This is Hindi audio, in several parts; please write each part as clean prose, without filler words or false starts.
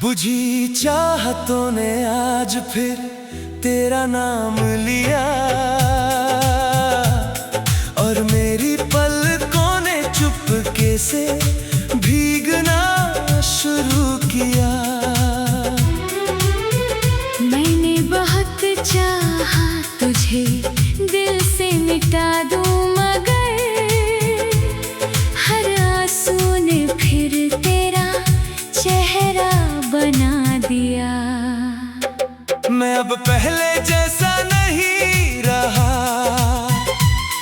बुझी चाहतों ने आज फिर तेरा नाम लिया और मेरी पलकों ने चुपके से भीगना शुरू किया। मैंने बहुत चाहा तुझे दिल से मिटा दूं, मगर हर आंसू ने फिर तेरा चेहरा बना दिया। मैं अब पहले जैसा नहीं रहा,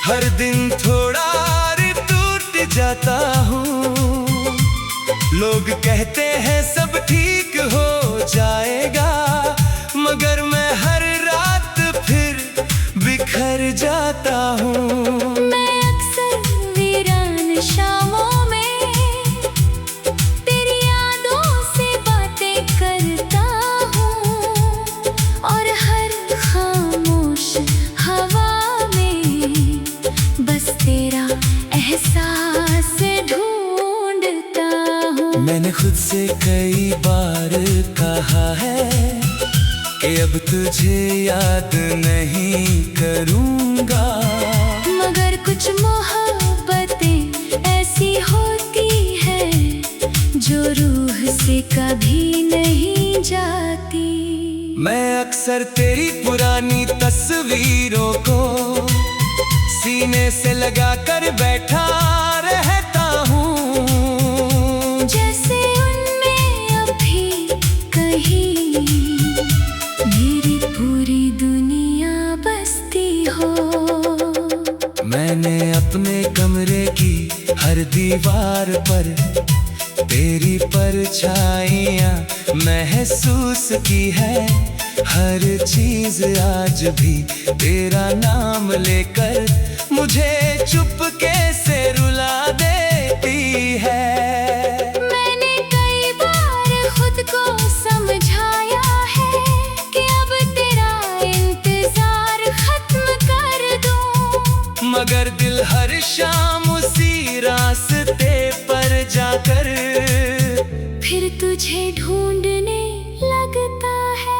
हर दिन थोड़ा टूट जाता हूँ। लोग कहते हैं सब ठीक हो जाएगा, मगर मैं हर रात फिर बिखर जाता हूँ। मैं अक्सर वीरान शामों में तेरी यादों से बातें करता हूँ, और हर खामोश हवा में बस तेरा एहसास ढूंढता हूँ। मैंने खुद से कई बार कहा है कि अब तुझे याद नहीं करूँगा, मगर कुछ मोहब्बतें ऐसी होती है जो रूह से कभी नहीं जाती। मैं अक्सर तेरी पुरानी तस्वीरों को सीने से लगा कर बैठा रहता हूँ, जैसे उनमें अभी कहीं मेरी पूरी दुनिया बसती हो। मैंने अपने कमरे की हर दीवार पर तेरी परछाइयाँ महसूस की है। हर चीज आज भी तेरा नाम लेकर मुझे चुपके से रुला देती है। मैंने कई बार खुद को समझाया है कि अब तेरा इंतजार खत्म कर दूं, मगर दिल हर शाम उसी रास्ते पर जाकर फिर तुझे ढूंढने लगता है।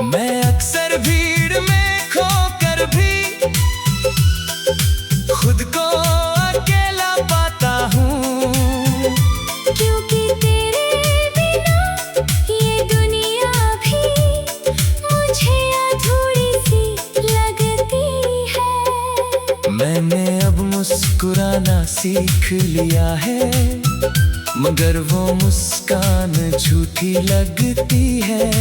मैं अक्सर भीड़ में खोकर भी खुद को अकेला पाता हूँ, क्योंकि तेरे बिना ये दुनिया भी मुझे अधूरी सी लगती है। मैंने अब मुस्कुराना सीख लिया है, मगर वो मुस्कान झूठी लगती है।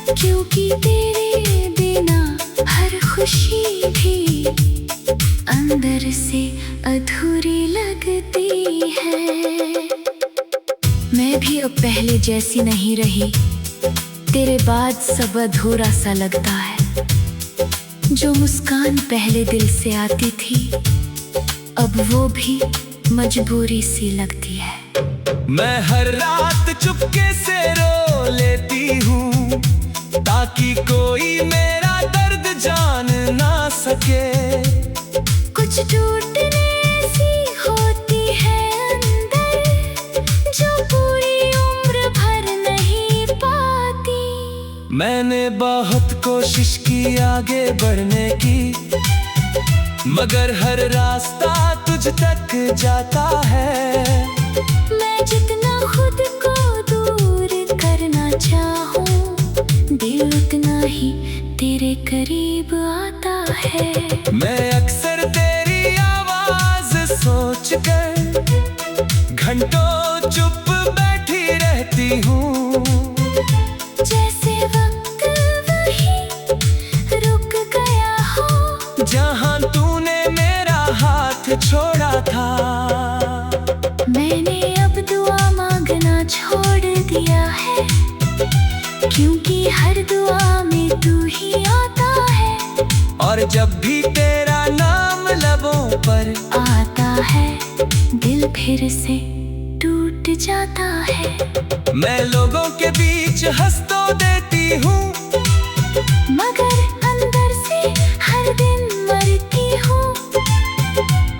क्योंकि तेरे बिना हर खुशी भी अंदर से अधूरी लगती है। मैं भी अब पहले जैसी नहीं रही, तेरे बाद सब अधूरा सा लगता है। जो मुस्कान पहले दिल से आती थी, अब वो भी मजबूरी सी लगती है। मैं हर रात चुपके से रो लेती हूँ, ताकि कोई मेरा दर्द जान ना सके। कुछ टूटने सी होती है अंदर, जो पूरी उम्र भर नहीं पाती। मैंने बहुत कोशिश की आगे बढ़ने की, मगर हर रास्ता तुझ तक जाता है। मैं जितना खुद को दूर करना चाहूं, दिल उतना ही तेरे करीब आता है। मैं अक्सर तेरी आवाज सोचकर घंटों चुप बैठी रहती हूँ, जैसे वक्त वहीं रुक गया हो जहाँ तूने मेरा हाथ छोड़ा था। मैंने अब दुआ मांगना छोड़ दिया है, क्योंकि हर दुआ में तू ही आता है। और जब भी तेरा नाम लबों पर आता है, दिल फिर से टूट जाता है। मैं लोगों के बीच हंस तो देती हूँ, मगर अंदर से हर दिन मरती हूँ।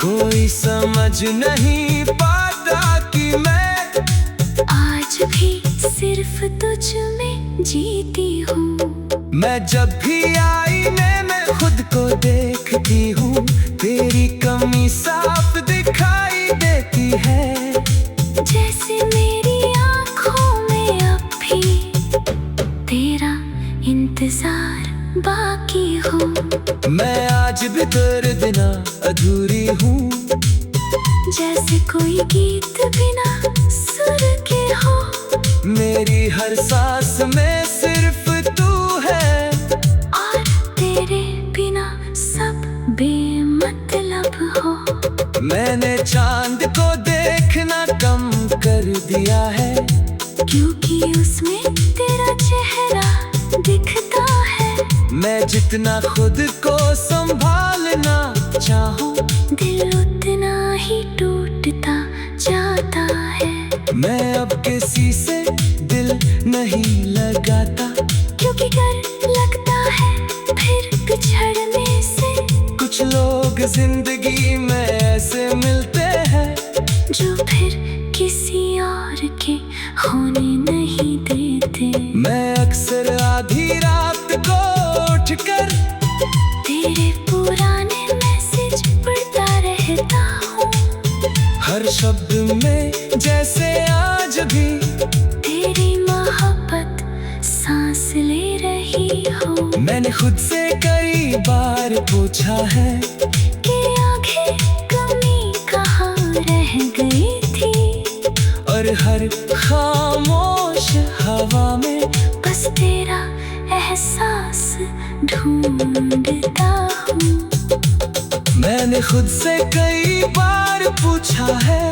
कोई समझ नहीं पाता कि मैं आज भी सिर्फ सिर्फ तुझ में जीती हूँ। मैं जब भी आईने में खुद को देखती हूँ, तेरी कमी साफ दिखाई देती है। जैसे मेरी आँखों में अब भी तेरा इंतजार बाकी हो। मैं आज भी तेरे बिना अधूरी हूँ, जैसे कोई गीत बिना सुर के हो। मेरी हर सांस में सिर्फ तू है, और तेरे बिना सब बेमतलब हो। मैंने चांद को देखना कम कर दिया है, क्योंकि उसमें तेरा चेहरा दिखता है। मैं जितना खुद को संभालना चाहूँ, दिल उतना ही टूटता जाता है। मैं अब किसी से दिल नहीं लगाता, क्योंकि डर लगता है फिर बिछड़ने से। कुछ लोग जिंदगी में ऐसे मिलते हैं, जो फिर किसी और के होने नहीं देते। मैं अक्सर आधी रात को उठकर तेरे पुराने मैसेज पढ़ता रहता हूँ। हर शब्द में जैसे आज भी तेरी मोहब्बत सांस ले रही हो। मैंने खुद से कई बार पूछा है कि आखिर कमी कहाँ रह गई थी। और हर खामोश हवा में बस तेरा एहसास ढूंढता हूँ। मैंने खुद से कई बार पूछा है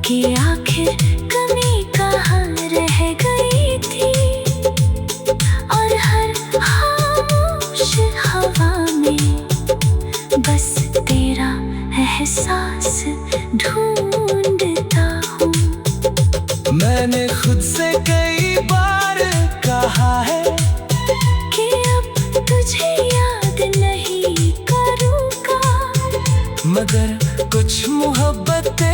कि आखिर कमी कहाँ रह गई थी। और हर खामोश हवा में बस तेरा एहसास ढूंढता हूँ। मैंने खुद से कई बार कहा है कि अब तुझे याद नहीं करूँगा। मगर कुछ मोहब्बतें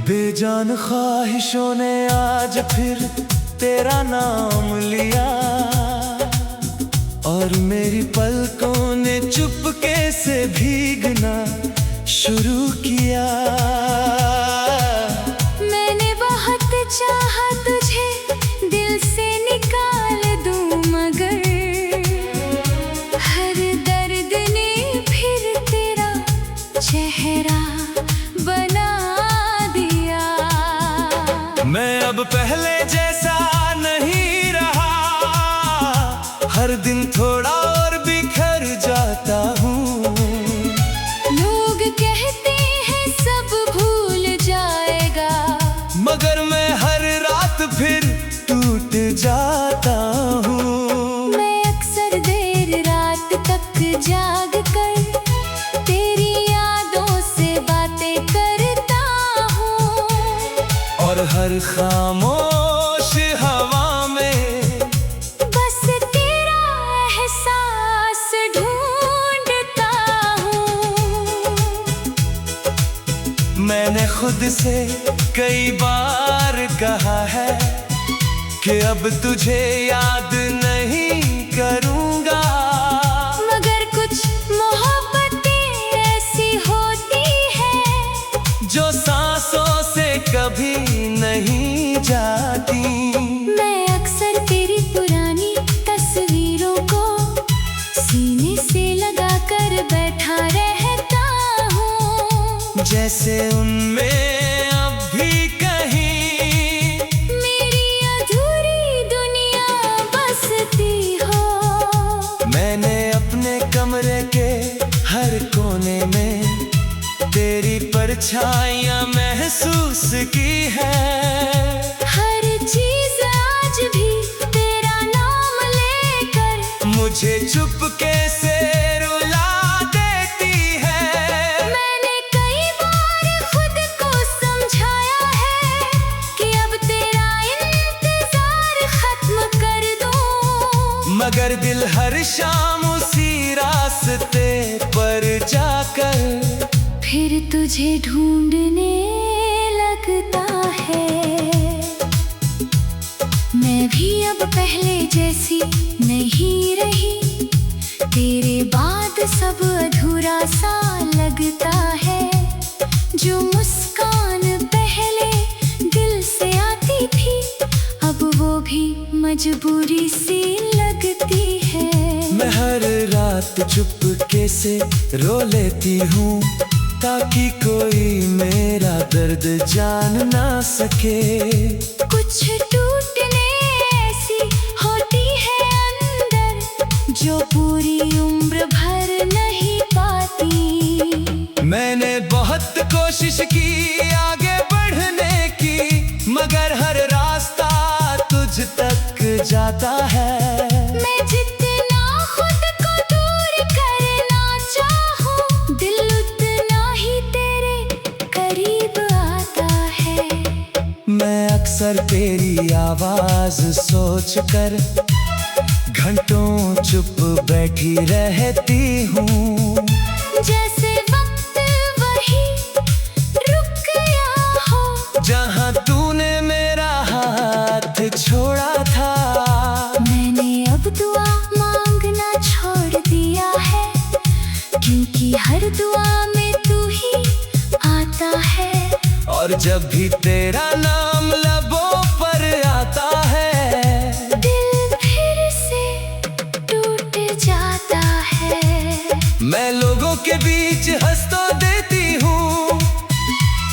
बेजान ख्वाहिशों ने आज फिर तेरा नाम लिया, और मेरी पलकों ने चुपके से भीगना शुरू किया। मैंने बहुत चाहा तुझे दिल से निकाल दूं, मगर हर दर्द ने फिर तेरा चेहरा बना दिया। मैं अब पहले जैसा नहीं रहा, हर दिन थोड़ा और बिखर जाता हूँ। लोग कहते हैं सब भूल जाएगा, मगर मैं हर रात फिर टूट जाता हूँ। मैं अक्सर देर रात तक जाग कर तेरी यादों से बातें करता हूँ। और हर खामोश हवा में बस तेरा एहसास ढूंढता हूँ। मैंने खुद से कई बार कहा है कि अब तुझे याद नहीं करूँगा, मगर कुछ मोहब्बतें ऐसी होती हैं जो सांसों से कभी नहीं जाती। मैं अक्सर तेरी पुरानी तस्वीरों को सीने से लगा कर बैठा रहता हूँ। जैसे उनमें अब भी कहीं मेरी अधूरी दुनिया बसती हो। मैंने अपने कमरे के हर कोने में तेरी परछाइयाँ महसूस की है। हर चीज आज भी तेरा नाम लेकर मुझे चुपके से रुला दे। दिल हर शाम उसी रास्ते पर जाकर फिर तुझे ढूंढने लगता है। मैं भी अब पहले जैसी नहीं रही, तेरे बाद सब अधूरा सा लगता है। जो मुस्कान पहले दिल से आती थी, अब वो भी मजबूरी सी लगती है। मैं हर रात चुपके से रो लेती हूँ, ताकि कोई मेरा दर्द जान ना सके। कुछ टूटने ऐसी होती है अंदर, जो पूरी उम्र भर नहीं पाती। मैंने बहुत कोशिश की आगे बढ़ने की, मगर हर रास्ता तुझ तक जाता है। मैं जितना खुद को दूर करना चाहूं, दिल उतना ही तेरे करीब आता है। मैं अक्सर तेरी आवाज सोचकर घंटों चुप बैठी रहती हूँ। जैसे वक्त वही रुक गया हो, जहाँ तूने मेरा हाथ छोड़ा था। मैंने अब दुआ मांगना छोड़ दिया है, क्योंकि हर दुआ में तू ही आता है। और जब भी तेरा नाम लबों पर आता है, दिल फिर से टूट जाता है। मैं लोगों के बीच हंस तो देती हूँ,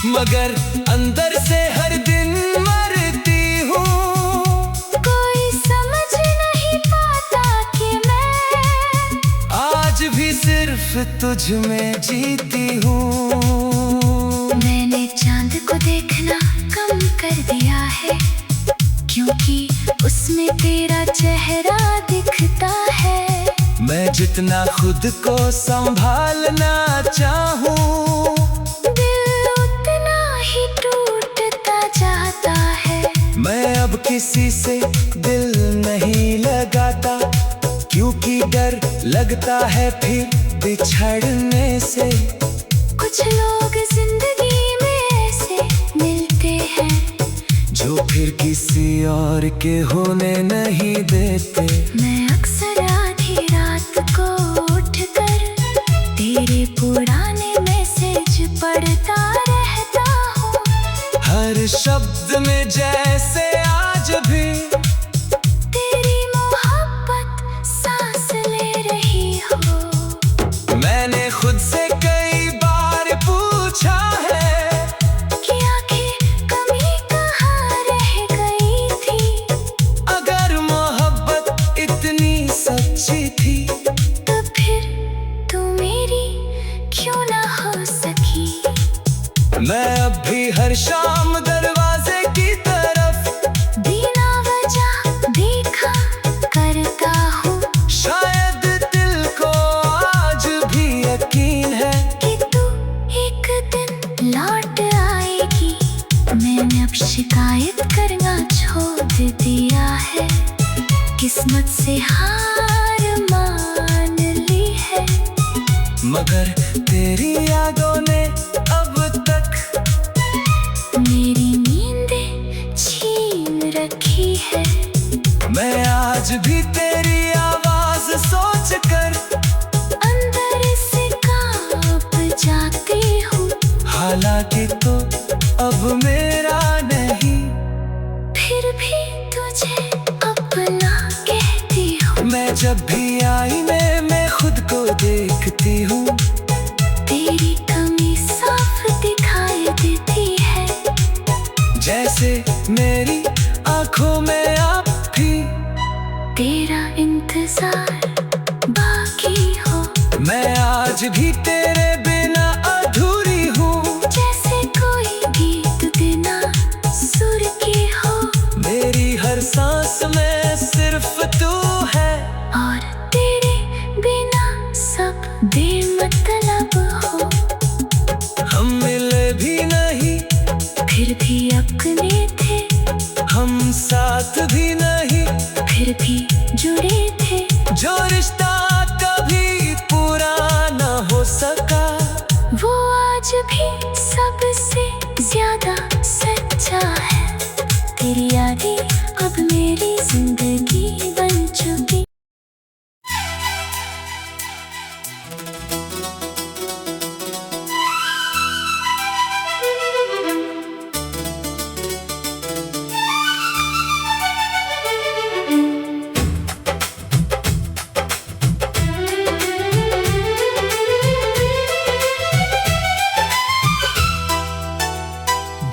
मगर अंदर से हर दिन मरती हूँ। कोई समझ नहीं पाता कि मैं आज भी सिर्फ तुझ में जीती हूँ। मैंने चांद को देखना कम कर दिया है, क्योंकि उसमें तेरा चेहरा दिखता है। मैं जितना खुद को संभालना चाहूँ, दिल उतना ही टूटता जाता है। मैं अब किसी से दिल नहीं लगाता, क्योंकि डर लगता है फिर बिछड़ने से। कुछ लोग जिंदगी में ऐसे मिलते हैं, जो फिर किसी और के होने नहीं देते। मैं अक्सर आधी रात को उठकर तेरे पुराने मैसेज पढ़ता रहता हूँ। हर शब्द में जैसे आज भी तेरी मोहब्बत सांस ले रही हो। मैंने खुद से कई बार पूछा है कि आखिर कमी कहाँ रह गई थी। अगर मोहब्बत इतनी सच्ची थी, तो फिर तू मेरी क्यों ना हो सकी। मैं अब भी हर शाम दरवाजे की तरफ बिना वजह देखा करता हूँ, शायद दिल को आज भी यकीन है कि तू एक दिन लौट आएगी। मैंने अब शिकायत करना छोड़ दिया है, किस्मत से हार मान ली है। मगर तेरी यादों ने अब तक मेरी नींदें छीन रखी है। मैं आज भी तेरी आवाज सोचकर अंदर से कांप जाती हूँ, हालांकि तो अब मेरा नहीं, फिर भी तुझे अपना कहती हूँ। मैं जब भी आईने में खुद को देखती हूँ, तेरी कमी साफ दिखाई देती है। जैसे मेरी आंखों में आप भी तेरा इंतजार बाकी हो। मैं आज भी तेरे बिना अधूरी हूँ, जैसे कोई गीत बिना सुर के हो। मेरी हर सांस में सिर्फ तू है, और तेरे बिना सब बेमतलब हो। हम मिले भी नहीं फिर भी अपने थे, हम साथ भी नहीं, फिर भी जुड़े थे। जो रिश्ता कभी पूरा न हो सका, वो आज भी सबसे ज्यादा सच्चा है। तेरी यादें अब मेरी जिंदगी बन चुकी।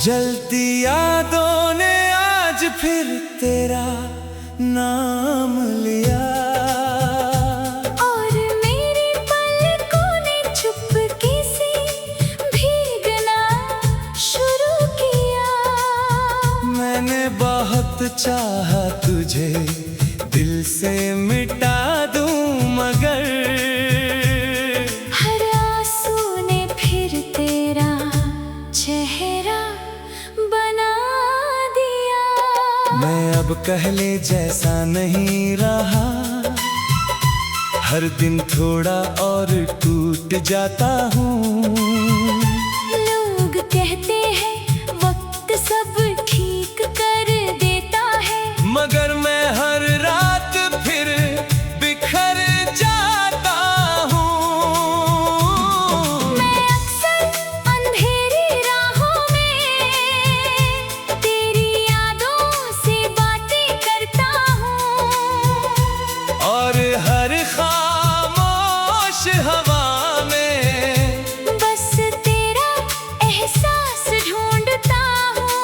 जलती यादों ने आज फिर तेरा नाम लिया, और मेरी पलकों ने चुपके से भीगना शुरू किया। मैंने बहुत चाहा तुझे दिल से मिटा दूं, मगर हर आंसू ने फिर तेरा चेहरा बना दिया। मैं अब पहले जैसा नहीं रहा, हर दिन थोड़ा और टूट जाता हूँ। लोग कहते हैं वक्त सब ठीक कर देता है, मगर मैं हर रात फिर बिखर जाता हूँ। मैं अक्सर अंधेरी राहों में तेरी यादों से बातें करता हूँ, और हर खामोश हवा में बस तेरा एहसास ढूंढता हूँ।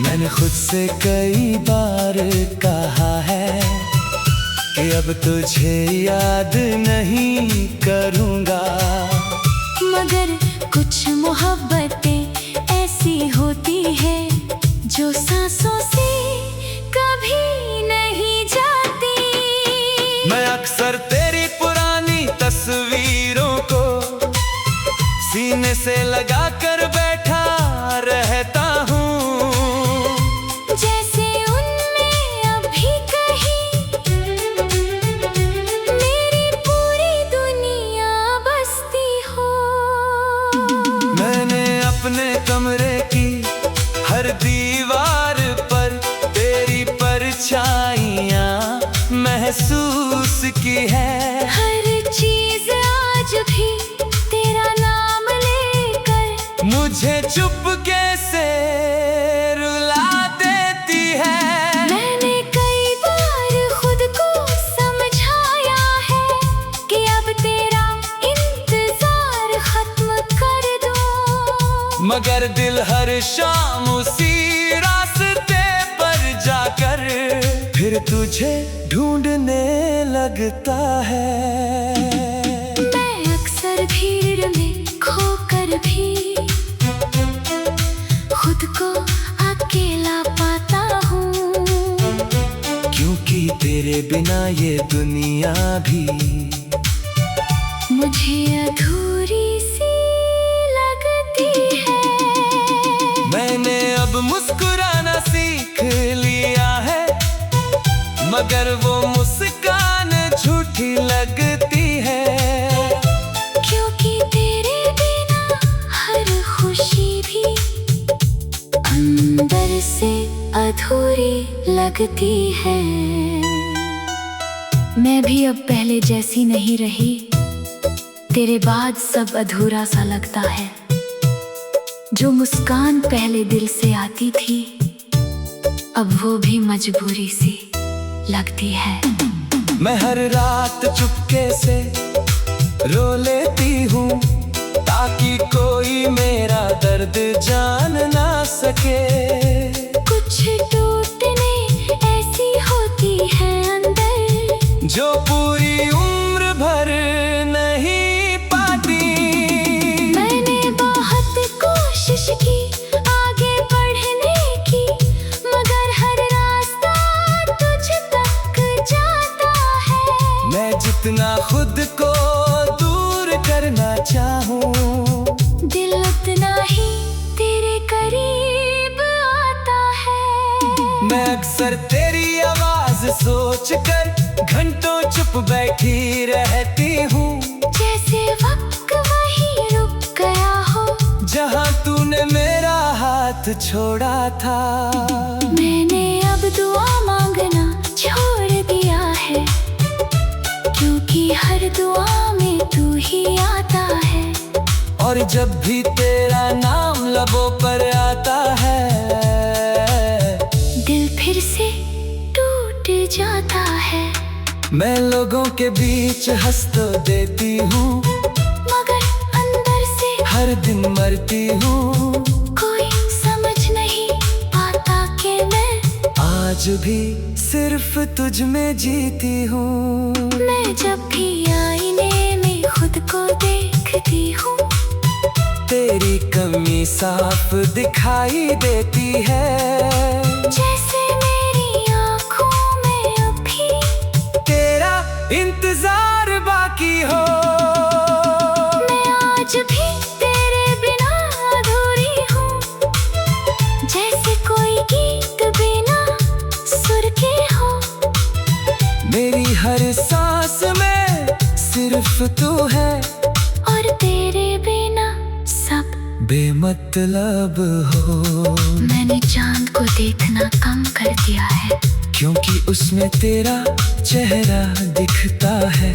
मैंने खुद से कई बार कहा है कि अब तुझे याद नहीं करूँगा, मगर कुछ मोहब्बतें ऐसी होती है जो सांसों से कभी नहीं जाती। मैं अक्सर तेरी पुरानी तस्वीरों को सीने से लगा कर बैठा रहता हूँ, जैसे उनमें अभी कहीं मेरी पूरी दुनिया बसती हो। मैंने अपने कमरे की हर दीवार पर तेरी परछाइयाँ महसूस की है। हर चीज आज भी तेरा नाम लेकर मुझे चुपके से रुला देती है। मैंने कई बार खुद को समझाया है कि अब तेरा इंतजार खत्म कर दूं, मगर दिल हर शाम उसी रास्ते पर जाकर फिर तुझे ढूंढने लगता है। मैं अक्सर भीड़ में खोकर भी खुद को अकेला पाता हूँ, क्योंकि तेरे बिना ये दुनिया भी मुझे अधूरी सी लगती है। मैंने अब मुस्कुराना सीख लिया है, मगर वो मुस्कान झूठी लगती है। क्योंकि तेरे बिना हर खुशी भी अंदर से अधूरी लगती है। मैं भी अब पहले जैसी नहीं रही, तेरे बाद सब अधूरा सा लगता है। जो मुस्कान पहले दिल से आती थी, अब वो भी मजबूरी सी लगती है। मैं हर रात चुपके से रो लेती हूँ, ताकि कोई मेरा दर्द जान ना सके। कुछ टूटने ऐसी होती है अंदर, जो पूरी उम्र भर नहीं पाती। मैंने बहुत कोशिश की आगे बढ़ने की, मगर हर रास्ता तुझ तक जाता है। मैं जितना खुद को दूर करना चाहूँ, दिल उतना ही तेरे करीब आता है। मैं अक्सर तेरी आवाज सोच कर घंटों चुप बैठी रहती हूँ, जैसे वक्त वही रुक गया हो जहाँ तूने मेरा हाथ छोड़ा था। मैंने अब दुआ मांगना छोड़ दिया है, क्योंकि हर दुआ में तू ही आता है। और जब भी तेरा नाम लबों पर आता है, दिल फिर से टूट जाता है। मैं लोगों के बीच हंस तो देती हूँ, मगर अंदर से हर दिन मरती हूँ। कोई समझ नहीं पाता कि मैं आज भी सिर्फ तुझ में जीती हूँ। मैं जब भी आईने में खुद को देखती हूँ, तेरी कमी साफ दिखाई देती है। जैसे मेरी आँखों में अभी तेरा इंतजार बाकी हो। मैं आज भी तेरे बिना अधूरी हूँ, जैसे कोई गीत बिना सुर के हो। मेरी हर सांस में सिर्फ तू है, और तेरे बिना सब बेमतलब हो। मैंने चांद को देखना कम कर दिया है, क्योंकि उसमें तेरा चेहरा दिखता है।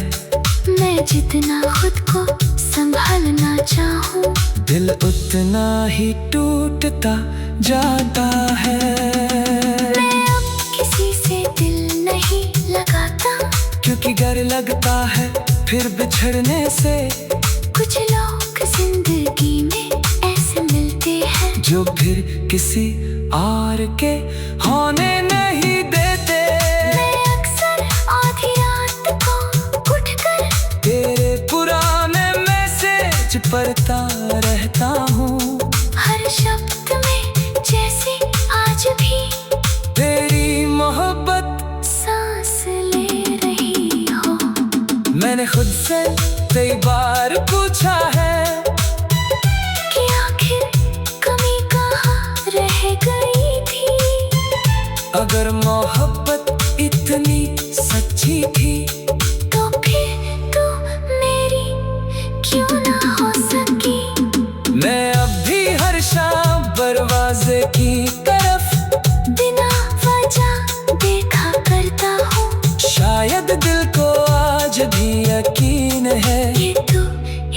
मैं जितना खुद को संभालना चाहूँ, दिल उतना ही टूटता जाता है। मैं अब किसी से दिल नहीं लगाता, क्योंकि डर लगता है फिर बिछड़ने से। कुछ लोग जिंदगी में ऐसे मिलते हैं, जो फिर किसी और के होने नहीं देते। मैं अक्सर आधी रात को उठकर तेरे पुराने मैसेज पढ़ता रहता हूँ, हर शब्द में जैसे आज भी तेरी मोहब्बत सांस ले रही हो। मैंने खुद से कई बार पूछा है कि आखिर कमी कहाँ रह गई थी। अगर मोहब्बत इतनी सच्ची थी, तो फिर तू मेरी क्यों ना हो सकी। मैं अब भी हर शाम दरवाजे की तरफ बिना वजह देखा करता हूँ, शायद दिल को आज भी यकीन है ये तो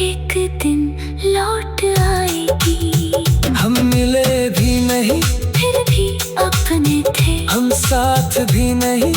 एक दिन लौट आएगी। हम मिले भी नहीं, फिर भी अपने थे, हम साथ भी नहीं,